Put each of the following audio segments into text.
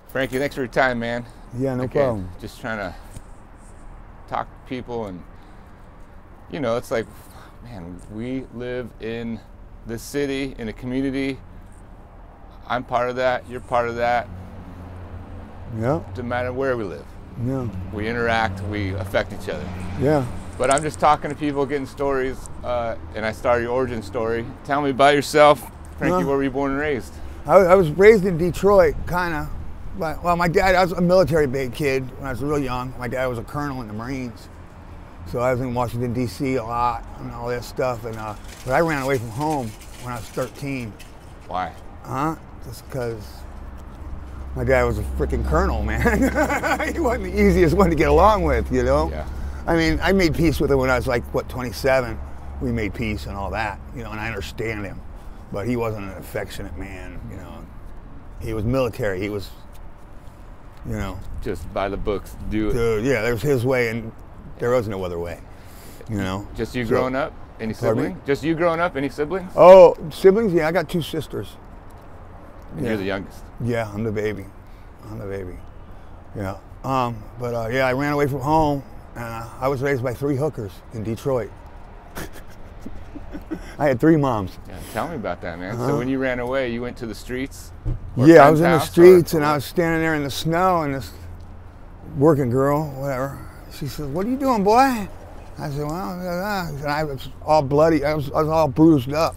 Frankie, thanks for your time, man. Yeah, no problem. Just trying to talk to people, and it's like, man, we live in the city, in a community. I'm part of that. You're part of that. Yeah. Doesn't matter where we live. Yeah. We interact. We affect each other. Yeah. But I'm just talking to people, getting stories, and I started your origin story. Tell me about yourself, Frankie. Where were you born and raised? I was raised in Detroit, kind of. Well, my dad, I was a military kid when I was real young. My dad was a colonel in the Marines. So I was in Washington, D.C. a lot and all that stuff. And but I ran away from home when I was 13. Why? Just because my dad was a freaking colonel, man. He wasn't the easiest one to get along with, you know? Yeah. I mean, I made peace with him when I was like, 27? We made peace and all that, and I understand him. But he wasn't an affectionate man, He was military. He was, Just by the books, do it. Dude, yeah, there was his way, and there was no other way, Just you growing up? Any siblings? Just you growing up? Any siblings? Oh, siblings? Yeah, I got 2 sisters. And you're the youngest? Yeah, I'm the baby. Yeah. I ran away from home, and I was raised by 3 hookers in Detroit. I had 3 moms. Yeah, tell me about that, man. So when you ran away, you went to the streets? Yeah, I was in the streets, and I was standing there in the snow, and this working girl, whatever, she said, "What are you doing, boy?" I said, "Well," and I was all bloody. I was all bruised up.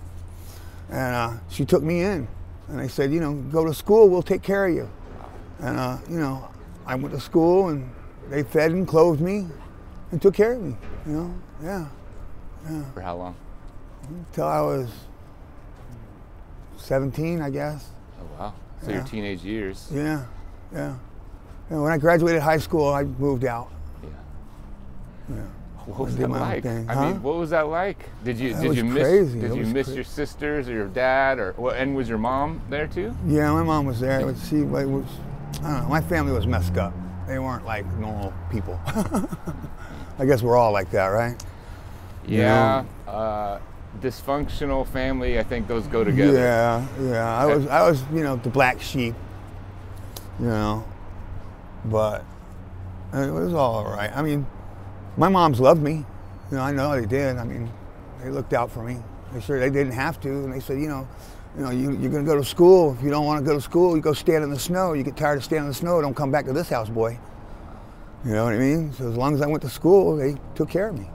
And she took me in, and they said, "Go to school, we'll take care of you." And, I went to school, and they fed and clothed me and took care of me, yeah. For how long? Until I was 17, I guess. Oh, wow. So your teenage years. Yeah. And when I graduated high school, I moved out. Yeah. What was that like? What was that like? Did you miss your sisters or your dad, and was your mom there too? Yeah, my mom was there. But she was, I don't know, my family was messed up. They weren't like normal people. I guess we're all like that, right? Yeah. Dysfunctional family, I think those go together. Yeah. I was, the black sheep, but it was all right. I mean, my moms loved me. I know they did. I mean, they looked out for me. They didn't have to, and they said, you're going to go to school. If you don't want to go to school, you go stand in the snow. You get tired of standing in the snow, don't come back to this house, boy. You know what I mean? So as long as I went to school, they took care of me.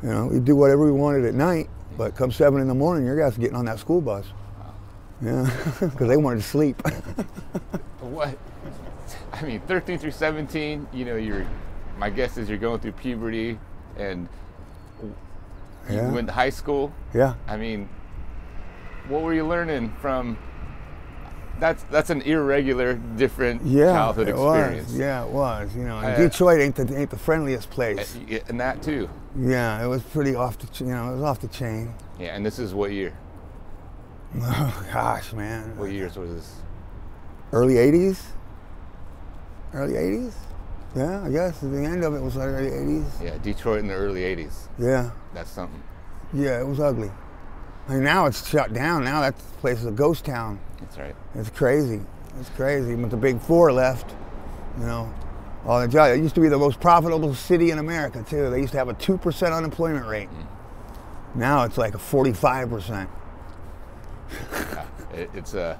Wow. We'd do whatever we wanted at night, but come 7 in the morning, your guys getting on that school bus. Wow. Yeah, because they wanted to sleep. What? 13 through 17, my guess is you're going through puberty, and you went to high school. Yeah. What were you learning from? That's an irregular, different childhood experience. Yeah, it was. Detroit ain't the friendliest place. And that too. Yeah, it was pretty off the, it was off the chain. Yeah, and this is what year? Oh gosh, man. What years was this? Early 80s. Early 80s. Yeah, I guess the end of it was early 80s. Yeah, Detroit in the early 80s. Yeah. That's something. Yeah, it was ugly. Now it's shut down. Now that place is a ghost town. That's right. It's crazy. But the big 4 left, all the jobs. It used to be the most profitable city in America too. They used to have a 2% unemployment rate. Now it's like a 45%. Yeah, it's a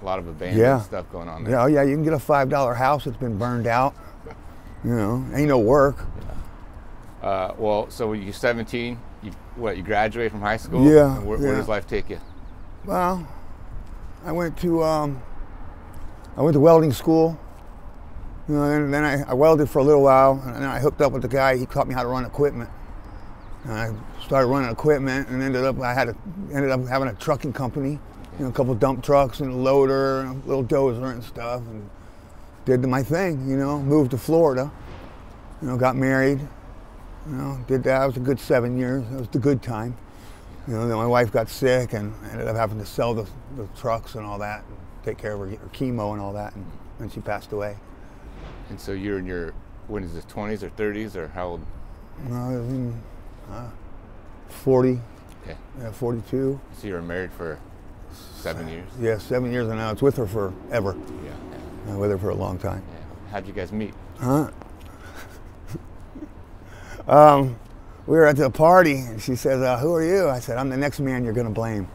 lot of abandoned stuff going on there. Yeah, you can get a $5 house that's been burned out. Ain't no work. Yeah. So when you're 17, you graduate from high school? Yeah. And where does life take you? Well, I went to welding school. And then I welded for a little while, and then I hooked up with the guy. He taught me how to run equipment. And I started running equipment, and ended up having a trucking company. A couple dump trucks and a loader and a little dozer and stuff, and did my thing, moved to Florida, got married, did that. It was a good 7 years. It was the good time. Then my wife got sick and ended up having to sell the trucks and all that, and take care of her, get her chemo and all that, and then she passed away. And so you're in your, when is this, 20s or 30s, or how old? I was in 40. Okay. Yeah, 42. So you were married for 7 years. Yeah, 7 years, and now it's with her forever. Yeah. With her for a long time. Yeah. How'd you guys meet? Huh? We were at the party, and she says, "Who are you?" I said, "I'm the next man you're gonna blame."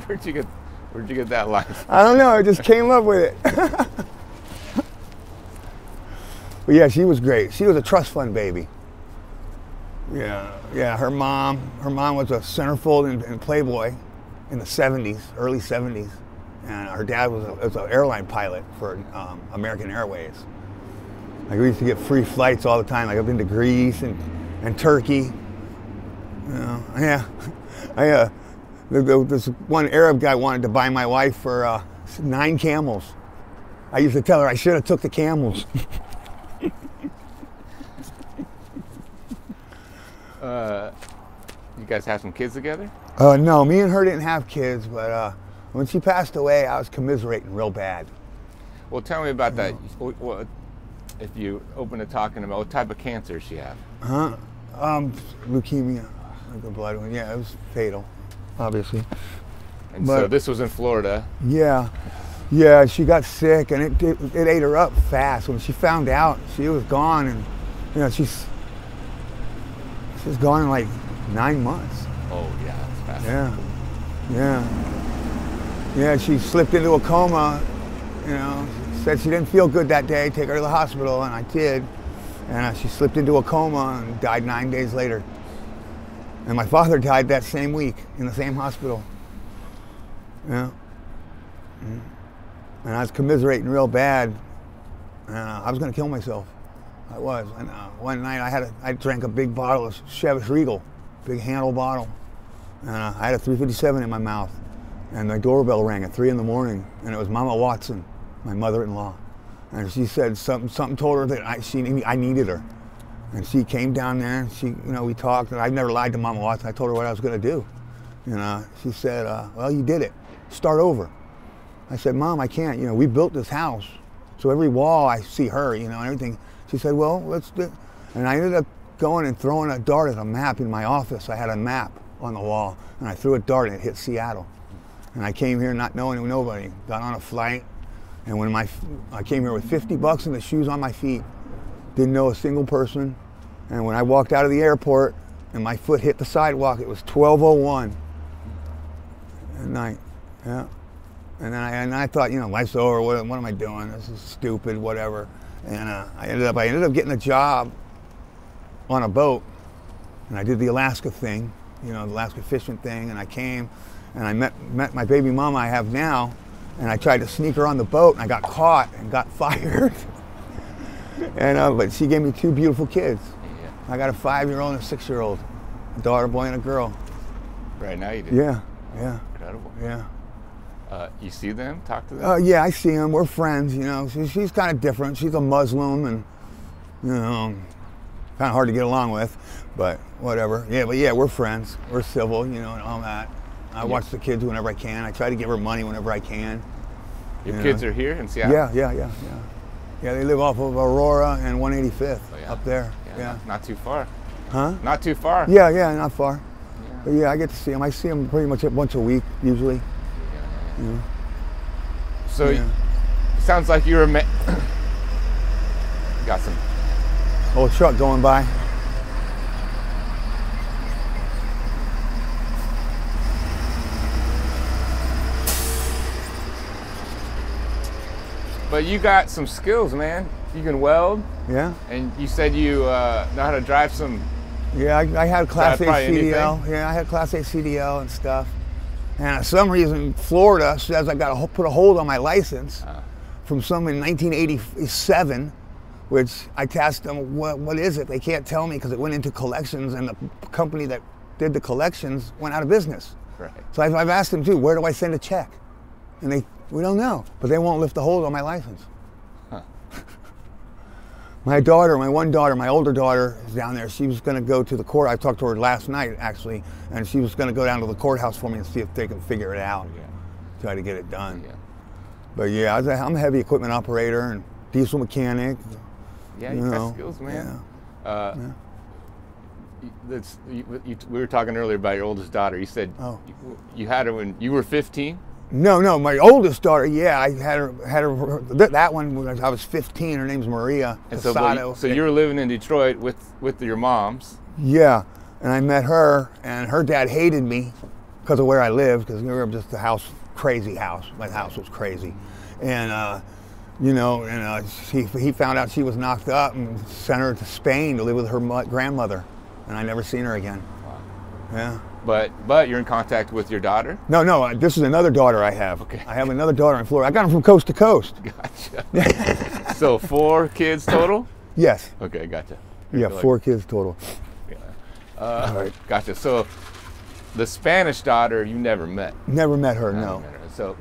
Where'd you get that line? I don't know. I just came up with it. But yeah, she was great. She was a trust fund baby. Yeah. Her mom was a centerfold in Playboy in the '70s, early '70s, and her dad was an airline pilot for American Airways. Like, we used to get free flights all the time. Like, I've been to Greece and Turkey. This one Arab guy wanted to buy my wife for 9 camels. I used to tell her I should have took the camels. You guys have some kids together? No, me and her didn't have kids, but when she passed away, I was commiserating real bad. Well, tell me about that. What, if you open to talking about what type of cancer she had? Leukemia, like a blood one. Yeah, it was fatal, obviously. And so this was in Florida. Yeah, she got sick, and it ate her up fast. When she found out, she was gone, and she's gone in like 9 months. Oh yeah, that's fast. Yeah, she slipped into a coma. Said she didn't feel good that day, take her to the hospital, and I did. And she slipped into a coma and died 9 days later. And my father died that same week in the same hospital. Yeah. And I was commiserating real bad. And I was going to kill myself. I was. And one night I drank a big bottle of Chivas Regal, big handle bottle. And I had a 357 in my mouth. And my doorbell rang at 3 in the morning, and it was Mama Watson, my mother-in-law. And she said something told her that I needed her. And she came down there, and we talked, and I've never lied to Mama Watson. I told her what I was going to do. She said, well, you did it. Start over. I said, Mom, I can't. We built this house, so every wall I see her, and everything. She said, well, let's do it. And I ended up going and throwing a dart at a map in my office. I had a map on the wall, and I threw a dart, and it hit Seattle. And I came here not knowing nobody. Got on a flight, and when I came here with $50 and the shoes on my feet, didn't know a single person. And when I walked out of the airport and my foot hit the sidewalk, it was 12:01 at night. Yeah. And then I thought, life's over. What am I doing? This is stupid. Whatever. And I ended up getting a job on a boat, and I did the Alaska thing, the Alaska fishing thing, and I came. And I met my baby mama I have now, and I tried to sneak her on the boat, and I got caught and got fired. And but she gave me 2 beautiful kids. Yeah. I got a 5-year-old and a 6-year-old, a daughter, boy, and a girl. Right now you do. Yeah. Incredible. Yeah. You see them? Talk to them? Yeah, I see them. We're friends. She's kind of different. She's a Muslim, and kind of hard to get along with, but whatever. Yeah, but we're friends. We're civil, and all that. I watch the kids whenever I can. I try to give her money whenever I can. Your kids are here in Seattle? Yeah. Yeah, they live off of Aurora and 185th up there. Yeah. Not too far. Huh? Not too far. Yeah, not far. Yeah. But I get to see them. I see them pretty much once a week, usually. Yeah. So it sounds like you're got some old truck going by. But you got some skills, man. You can weld. Yeah. And you said you know how to drive some. Yeah, I had Class A CDL. Anything? Yeah, I had Class A CDL and stuff. And for some reason, Florida says I got to put a hold on my license from some in 1987, which I asked them, what is it? They can't tell me because it went into collections, and the company that did the collections went out of business. Right. So I've asked them too, where do I send a check? And we don't know, but they won't lift the hold on my license. Huh. My older daughter is down there. She was going to go to the court. I talked to her last night, actually, and she was going to go down to the courthouse for me and see if they can figure it out. Yeah. Try to get it done. Yeah. But I'm a heavy equipment operator and diesel mechanic. Yeah, you got skills, man. Yeah. we were talking earlier about your oldest daughter. You said you had her when you were 15. No, my oldest daughter. Yeah, I had her. That one when I was 15. Her name's Maria. And so you were living in Detroit with your moms. Yeah, and I met her, and her dad hated me because of where I lived, because we were just a crazy house. My house was crazy, and he found out she was knocked up and sent her to Spain to live with her grandmother, and I never seen her again. Wow. Yeah. But you're in contact with your daughter? No, this is another daughter I have. Okay. I have another daughter in Florida. I got them from coast to coast. Gotcha. So 4 kids total? Yes. Okay, gotcha. Yeah, 4 kids total. Yeah. All right. Gotcha. So the Spanish daughter you never met? Never met her, no. Met her. So,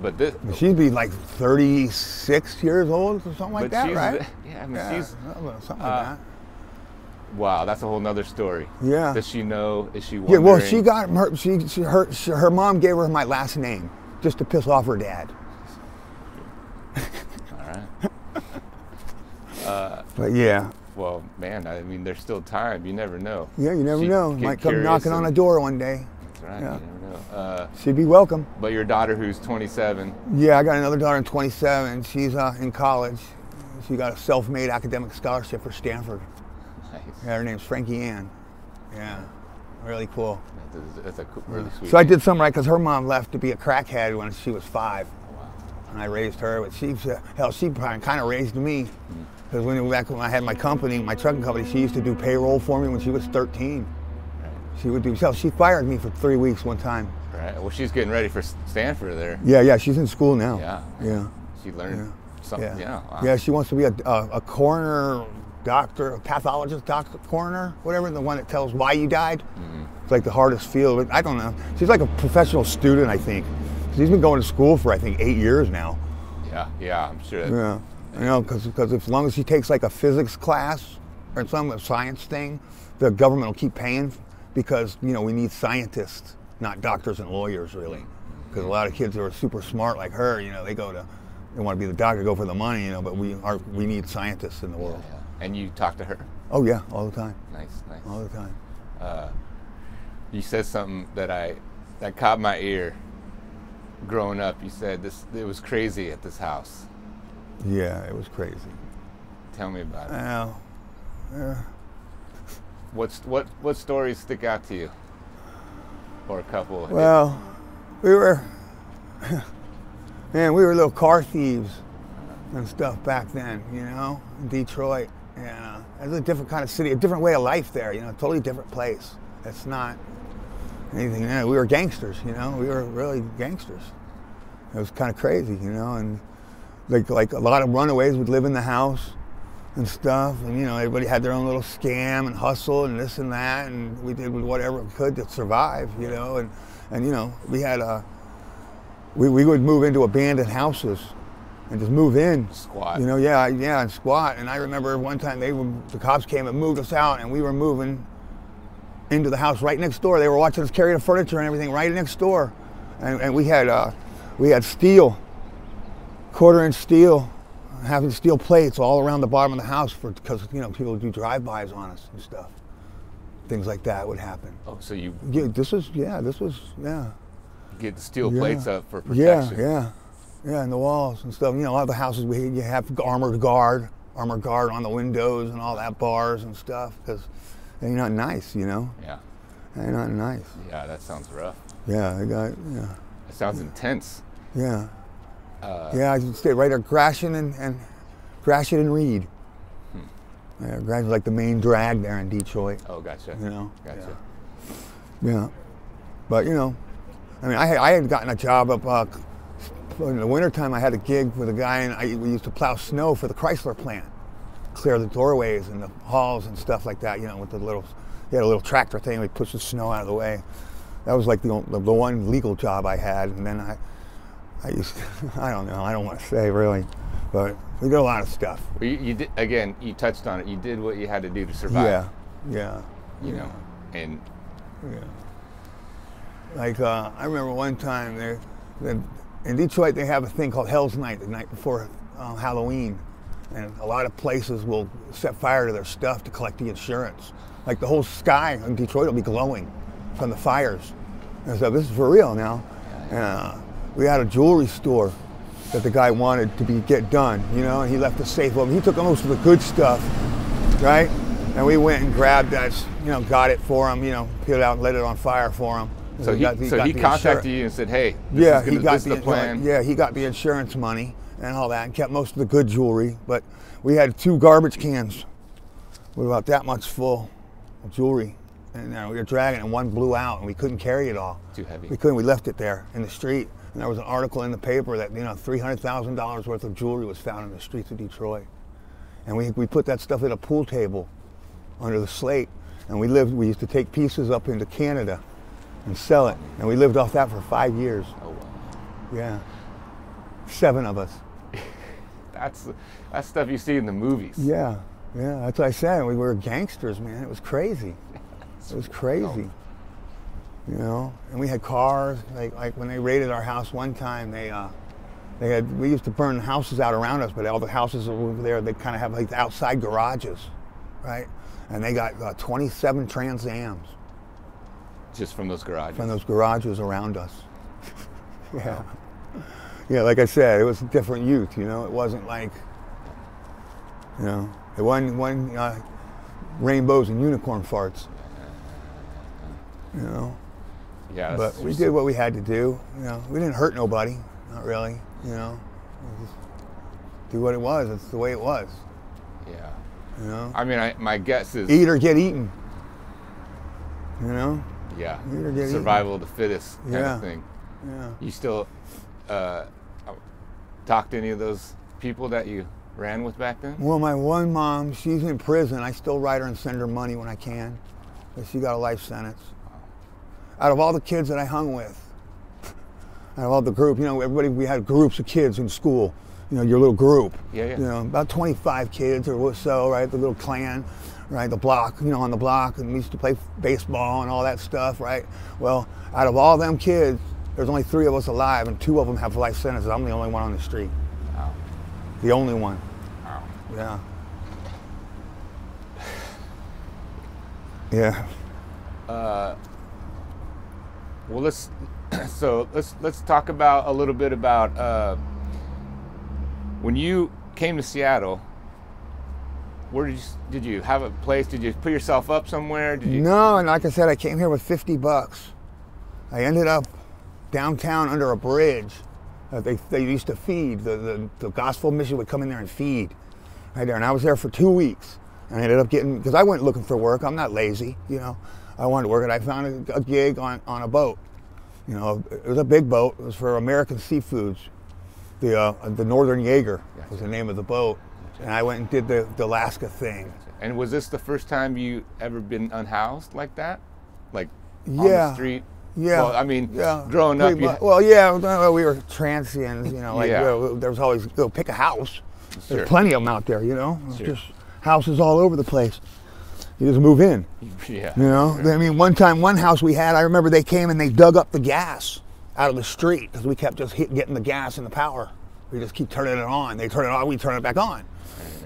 she'd be like 36 years old or something like that, right? Yeah, I mean, she's something like that. Wow, that's a whole nother story. Yeah. Does she know? Is she wondering? Yeah, well, she got her mom gave her my last name just to piss off her dad. All right. But yeah. Well, man, I mean, there's still time. You never know. Yeah, you never know. Might come knocking on a door one day. That's right. Yeah. You never know. She'd be welcome. But your daughter, who's 27. Yeah, I got another daughter in 27. She's in college. She got a self-made academic scholarship for Stanford. Nice. Yeah, her name's Frankie Ann. Yeah, really cool. That's a really sweet So I did something right because her mom left to be a crackhead when she was 5. Wow. And I raised her, but she kind of raised me. Because back when I had my company, my trucking company, she used to do payroll for me when she was 13. Right. She would do. So she fired me for 3 weeks one time. Right. Well, she's getting ready for Stanford there. Yeah, she's in school now. Yeah. She learned something. Yeah. Wow. Yeah, she wants to be a coroner doctor, a pathologist, coroner, whatever, the one that tells why you died. It's like the hardest field. I don't know. She's like a professional student, I think. She's been going to school for, I think, 8 years now. Yeah, I'm sure. Yeah, you know, because as long as she takes like a physics class or some science thing, the government will keep paying because, we need scientists, not doctors and lawyers, really. Because a lot of kids who are super smart like her, they want to be the doctor, go for the money, but we need scientists in the world. Yeah. And you talk to her? Oh yeah, all the time. Nice. All the time. You said something that caught my ear. Growing up, you said it was crazy at this house. Yeah, it was crazy. Tell me about it. Well, what stories stick out to you? Or a couple? Well, we were little car thieves and stuff back then, in Detroit. Yeah, it was a different kind of city, a different way of life there, a totally different place. It's not anything, we were gangsters, we were really gangsters. It was kind of crazy, and like a lot of runaways would live in the house and stuff, and everybody had their own little scam and hustle and this and that, and we did whatever we could to survive, and we had we would move into abandoned houses and just move in. Squat. And squat. And I remember one time the cops came and moved us out, and we were moving into the house right next door. They were watching us carry the furniture and everything right next door, and we had steel, 1/4-inch steel, having steel plates all around the bottom of the house because people would do drive-bys on us and stuff. Things like that would happen. Oh, so you? Yeah, this was. Get the steel plates up for protection. Yeah, and the walls and stuff. A lot of the houses you have armored guard on the windows and all that, bars and stuff, because they're not nice, Yeah. They're not nice. Yeah, that sounds rough. Yeah, It sounds intense. Yeah. I stayed right there, Gratiot and Reed. Yeah, Gratiot's like the main drag there in Detroit. Oh, gotcha. Gotcha. Yeah. But I had gotten a job up in the wintertime. I had a gig with a guy, and we used to plow snow for the Chrysler plant, clear the doorways and the halls and stuff like that. With he had a little tractor thing. We pushed the snow out of the way. That was like the one legal job I had. And then I used to, I don't know. I don't want to say really, but we did a lot of stuff. Well, you did, again. You touched on it. You did what you had to do to survive. Yeah. And. Yeah. Like, I remember one time in Detroit they have a thing called Hell's Night, the night before Halloween. And a lot of places will set fire to their stuff to collect the insurance. Like the whole sky in Detroit will be glowing from the fires. And so this is for real now. We had a jewelry store that the guy wanted to get done, you know, and he left the safe open. He took most of the good stuff, right? And we went and grabbed that, you know, got it for him, you know, peeled it out and lit it on fire for him. So he contacted you and said, hey, this is the plan. Yeah, he got the insurance money and all that and kept most of the good jewelry. But we had 2 garbage cans with about that much full of jewelry. And we were dragging it and one blew out and we couldn't carry it all. Too heavy. We couldn't, we left it there in the street. And there was an article in the paper that, you know, $300,000 worth of jewelry was found in the streets of Detroit. And we put that stuff in a pool table under the slate. And we used to take pieces up into Canada and sell it. And we lived off that for 5 years. Oh, wow. Yeah. 7 of us. That's stuff you see in the movies. Yeah, yeah, that's what I said. We were gangsters, man. It was crazy. It was crazy. You know, and we had cars. Like when they raided our house one time, we used to burn houses out around us, but all the houses over there, they kind of have like outside garages, right? And they got 27 Trans Ams. Just from those garages? From those garages around us. Yeah. Yeah, like I said, it was a different youth, you know? It wasn't like, you know, it wasn't rainbows and unicorn farts. You know? Yeah. But we did what we had to do. You know, we didn't hurt nobody, not really, you know? We just do what it was. That's the way it was. Yeah. You know? I mean, my guess is... Eat or get eaten. You know? Yeah. Eat or get Survival of the fittest kind Yeah. of thing. Yeah. You still talk to any of those people that you ran with back then? Well, my one mom, she's in prison. I still write her and send her money when I can. But she got a life sentence. Out of all the kids that I hung with, out of all the group, you know, we had groups of kids in school. You know, your little group. Yeah, yeah. You know, about 25 kids or so, right? The little clan, right? The block, you know, on the block. And we used to play baseball and all that stuff, right? Well, out of all them kids, there's only 3 of us alive, and 2 of them have life sentences. I'm the only one on the street. Wow. The only one. Wow. Yeah. Yeah. Well, let's talk about a little bit about when you came to Seattle. Where did you have a place? Did you put yourself up somewhere? No, and like I said, I came here with $50. I ended up downtown under a bridge. They used to feed. The gospel mission would come in there and feed right there. And I was there for 2 weeks. And I ended up getting, because I went looking for work. I'm not lazy, you know. I wanted to work, and I found a gig on a boat. You know, it was a big boat. It was for American Seafoods. The Northern Jaeger was the name of the boat. And I went and did the Alaska thing. And was this the first time you ever been unhoused like that? Like on the street? Yeah. Well, I mean, growing up. Well, yeah, we were transients, you know, like there was always, go pick a house. Sure. There's plenty of them out there, you know. Sure. Just houses all over the place. You just move in. Yeah. You know, I mean, one house we had, I remember they came and they dug up the gas out of the street because we kept just getting the gas and the power. We just keep turning it on. They turn it on, we turn it back on.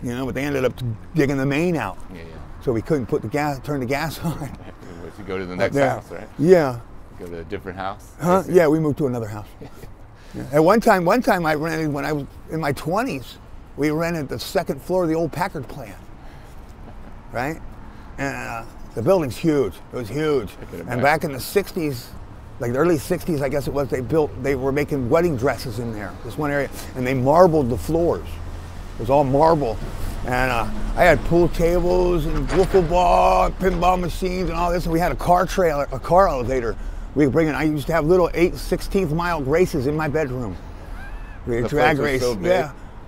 You know, but they ended up digging the main out. Yeah, yeah. So we couldn't turn the gas on. You go to the next house, right? Yeah. Go to a different house? Huh? Yeah, we moved to another house. Yeah. And one time I rented, when I was in my 20s, we rented the 2nd floor of the old Packard plant, right? And the building's huge. It was huge. And back in the 60s, like the early 60s, I guess it was, they were making wedding dresses in there, this one area, and they marbled the floors. It was all marble. And I had pool tables and wiffle ball, pinball machines and all this, and we had a car elevator. We would bring in, I used to have little 16th mile races in my bedroom. We had drag race,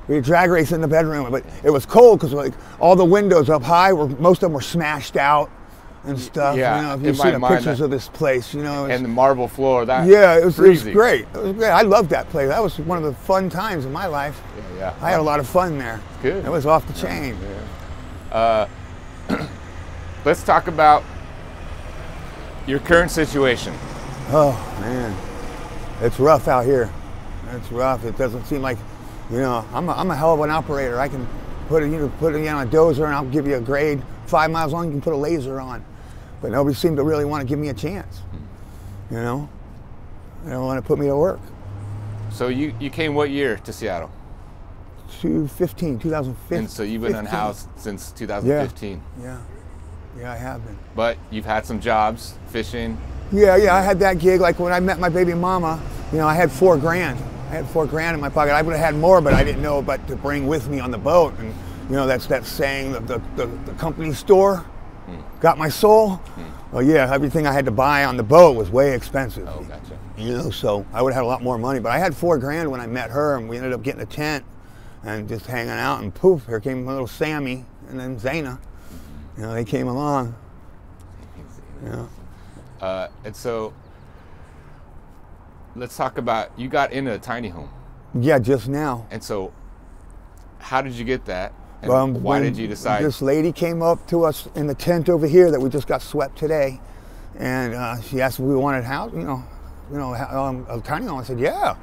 we had drag race in the bedroom, but it was cold because like all the windows up high most of them were smashed out and stuff. Yeah, you know, if you've seen the pictures of this place, you know. And the marble floor, it was great. It was great. I loved that place. That was one of the fun times of my life. Yeah. I had a lot of fun there. Good. It was off the chain. Yeah. Let's talk about your current situation. Oh man, it's rough out here. It's rough. It doesn't seem like, you know, I'm a hell of an operator. I can put it in a dozer and I'll give you a grade 5 miles long, you can put a laser on. But nobody seemed to really want to give me a chance. You know? They don't want to put me to work. So you came what year to Seattle? 2015. And so you've been unhoused since 2015. Yeah, I have been. But you've had some jobs, fishing. Yeah, I had that gig. Like when I met my baby mama, you know, I had $4 grand. I had $4 grand in my pocket. I would have had more, but I didn't know but to bring with me on the boat. And you know, that's that saying, the company store got my soul. Well, yeah, everything I had to buy on the boat was way expensive. Oh, gotcha. You know, so I would have had a lot more money. But I had $4 grand when I met her, and we ended up getting a tent and just hanging out. And poof, here came my little Sammy and then Zayna. You know, they came along. Yeah. And so, let's talk about, you got into a tiny home. Yeah, just now. And so, how did you get that? And why did you decide? This lady came up to us in the tent over here that we just got swept today, and she asked if we wanted a house, a tiny home. I said, yeah.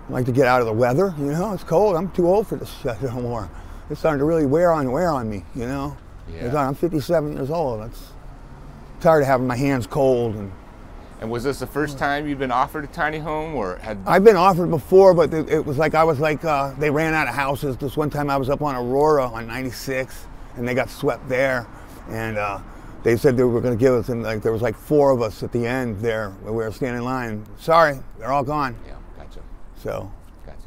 I'd like to get out of the weather. You know, it's cold. I'm too old for this shit no more. It's starting to really wear on me. You know. Yeah. I'm 57 years old. I'm tired of having my hands cold. And was this the first time you'd been offered a tiny home, or had? I've been offered before, but it was like they ran out of houses. This one time I was up on Aurora on 96, and they got swept there, and they said they were going to give us, and like there was like 4 of us at the end there where we were standing in line. Sorry, they're all gone. Yeah, gotcha. So,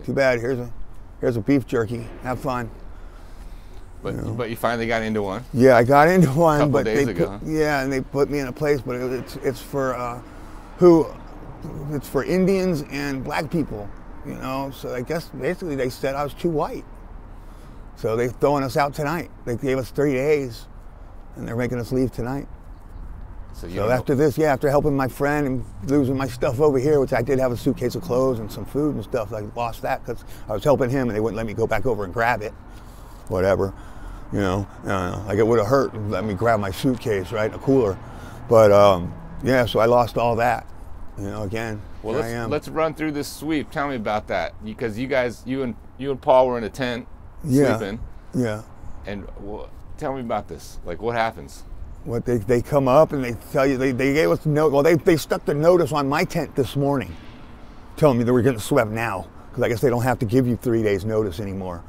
too bad. Here's a beef jerky. Have fun. But you finally got into one. Yeah, I got into one, couple but days ago. Yeah, and they put me in a place, but it's for it's for Indians and black people, you know. So I guess basically they said I was too white, so they're throwing us out tonight. They gave us 3 days, and they're making us leave tonight. So after this, after helping my friend and losing my stuff over here, which I did have a suitcase of clothes and some food and stuff, I lost that because I was helping him, and they wouldn't let me go back over and grab it, whatever. You know, like it would have hurt to let me grab my suitcase, right, in a cooler. But so I lost all that, you know, again. Well, let's run through this sweep. Tell me about that, because you guys, you and Paul were in a tent sleeping. Yeah. And tell me about this. Like, what happens? What they come up and they tell you, they gave us the note. Well, they stuck the notice on my tent this morning, telling me that we're getting swept now, because I guess they don't have to give you 3 days notice anymore.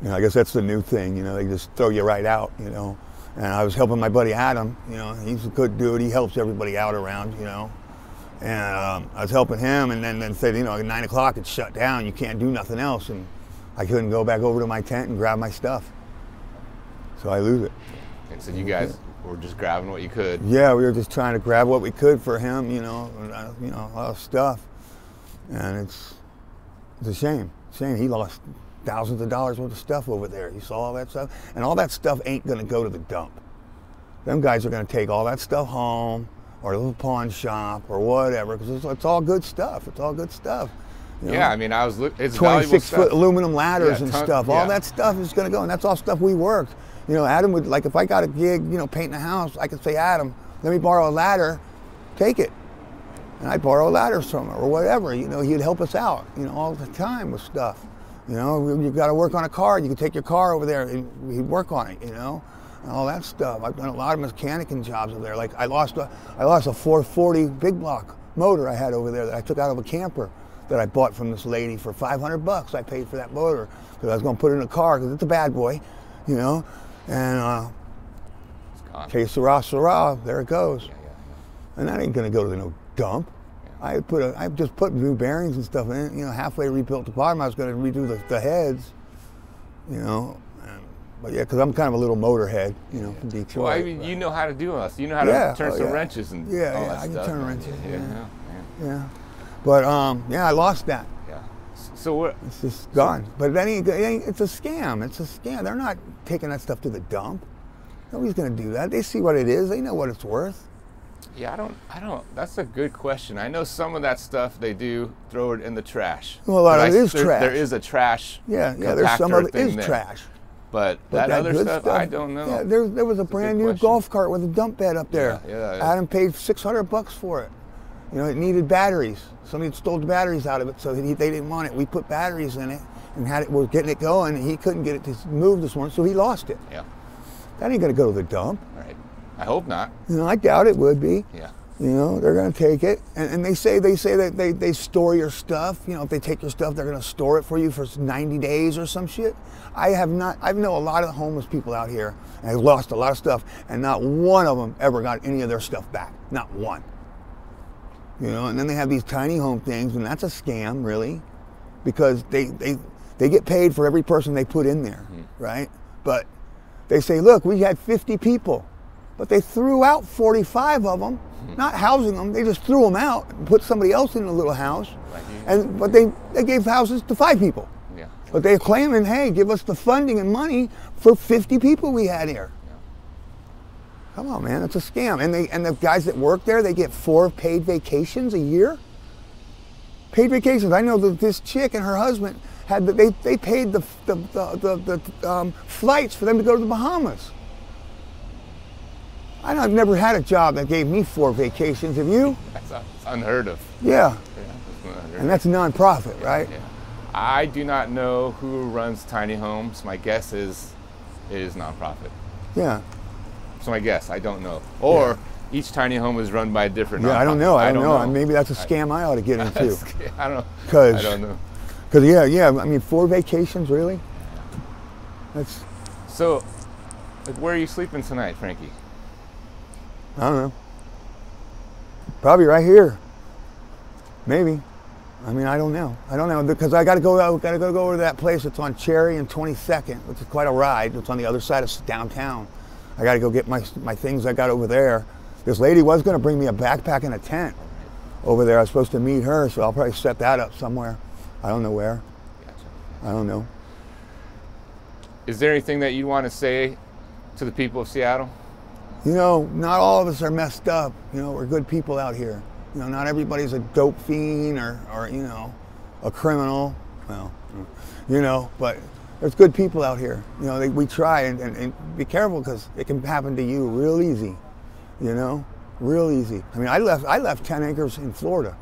You know, I guess that's the new thing, you know, they just throw you right out, you know. And I was helping my buddy Adam, you know, he's a good dude, he helps everybody out around, you know. And I was helping him, and then said, you know, at 9 o'clock it's shut down, you can't do nothing else. And I couldn't go back over to my tent and grab my stuff. So I lose it. And so you guys were just grabbing what you could? Yeah, we were just trying to grab what we could for him, you know, a lot of stuff. And it's a shame. He lost thousands of dollars worth of stuff over there. You saw all that stuff? And all that stuff ain't gonna go to the dump. Them guys are gonna take all that stuff home, or a little pawn shop, or whatever, because it's all good stuff. It's all good stuff. You know? Yeah, I mean, it's 26-foot aluminum ladders and stuff. Yeah. All that stuff is gonna go, and that's all stuff we worked. You know, Adam would, like, if I got a gig, you know, painting a house, I could say, Adam, let me borrow a ladder, take it. And I'd borrow ladders from her, or whatever. You know, he'd help us out, you know, all the time with stuff. You know, you've got to work on a car, you can take your car over there and he'd work on it, you know, and all that stuff. I've done a lot of mechanicing jobs over there. Like I lost a 440 big block motor I had over there that I took out of a camper that I bought from this lady for $500. I paid for that motor because I was going to put it in a car because it's a bad boy, you know, and que sera, there it goes. Yeah. And that ain't going to go to no dump. I just put new bearings and stuff in it, you know, halfway rebuilt the bottom. I was going to redo the heads, you know. But yeah, because I'm kind of a little motorhead, you know, from Detroit. Well, I mean, you know how to do this. You know how to turn some wrenches and all that stuff. I can turn wrenches. Yeah. But I lost that. Yeah. So what? It's just gone. But then it's a scam. It's a scam. They're not taking that stuff to the dump. Nobody's going to do that. They see what it is. They know what it's worth. Yeah, I don't. That's a good question. I know some of that stuff they do throw it in the trash. Well, a lot of it is trash. There is a trash. Yeah. There's some of it is trash. But that other stuff, I don't know. Yeah, there was a brand new golf cart with a dump bed up there. Yeah. Adam paid $600 for it. You know, it needed batteries. Somebody had stole the batteries out of it, so they didn't want it. We put batteries in it and we're getting it going, and he couldn't get it to move this morning, so he lost it. Yeah. That ain't gonna go to the dump. Right. I hope not. You know, I doubt it would be. Yeah. You know, they're gonna take it, and they say that they store your stuff. You know, if they take your stuff, they're gonna store it for you for 90 days or some shit. I know a lot of homeless people out here, and they've lost a lot of stuff, and not one of them ever got any of their stuff back. Not one. You know, and then they have these tiny home things, and that's a scam, really, because they get paid for every person they put in there, right? But they say, look, we had 50 people, but they threw out 45 of them, not housing them. They just threw them out and put somebody else in a little house, but they gave houses to 5 people. Yeah. But they're claiming, hey, give us the funding and money for 50 people we had here. Come on, man, it's a scam. And the guys that work there, they get 4 paid vacations a year. Paid vacations. I know that this chick and her husband had they paid the flights for them to go to the Bahamas. I've never had a job that gave me 4 vacations. Have you? That's unheard of. Yeah. That's And that's a nonprofit, right? Yeah. I do not know who runs tiny homes. My guess is it is nonprofit. Yeah. So my guess, I don't know. Or each tiny home is run by a different nonprofit. Yeah, I don't know. Maybe that's a scam I ought to get into. I don't know. I don't know. Because yeah. I mean, 4 vacations, really? That's. So, like, where are you sleeping tonight, Frankie? I don't know. Probably right here. Maybe. I mean, I don't know. Because I got to go over to that place that's on Cherry and 22nd, which is quite a ride. It's on the other side of downtown. I got to go get my things I got over there. This lady was going to bring me a backpack and a tent over there. I was supposed to meet her, so I'll probably set that up somewhere. I don't know where. Gotcha. I don't know. Is there anything that you want to say to the people of Seattle? You know, not all of us are messed up. You know, we're good people out here. You know, not everybody's a dope fiend or you know, a criminal. Well, you know, but there's good people out here. You know, we try and be careful because it can happen to you real easy. You know, real easy. I mean, I left 10 acres in Florida.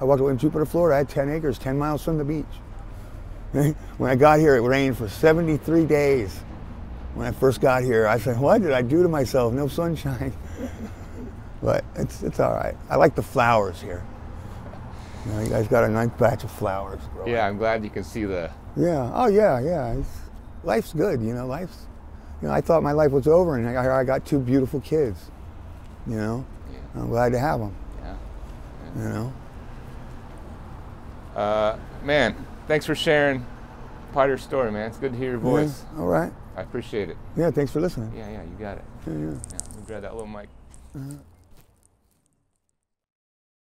I walked away in Jupiter, Florida. I had 10 acres, 10 miles from the beach. When I got here, it rained for 73 days. When I first got here, I said, what did I do to myself? No sunshine. But it's all right. I like the flowers here. You know, you guys got a nice batch of flowers growing. Yeah, I'm glad you can see the... Yeah, oh yeah. Life's good, you know, I thought my life was over, and I got 2 beautiful kids, you know. Yeah. I'm glad to have them. Yeah. You know. Man, thanks for sharing part of your story, man. It's good to hear your voice. Yeah, all right. I appreciate it. Yeah, thanks for listening. Yeah, you got it. Yeah. Yeah, let me grab that little mic.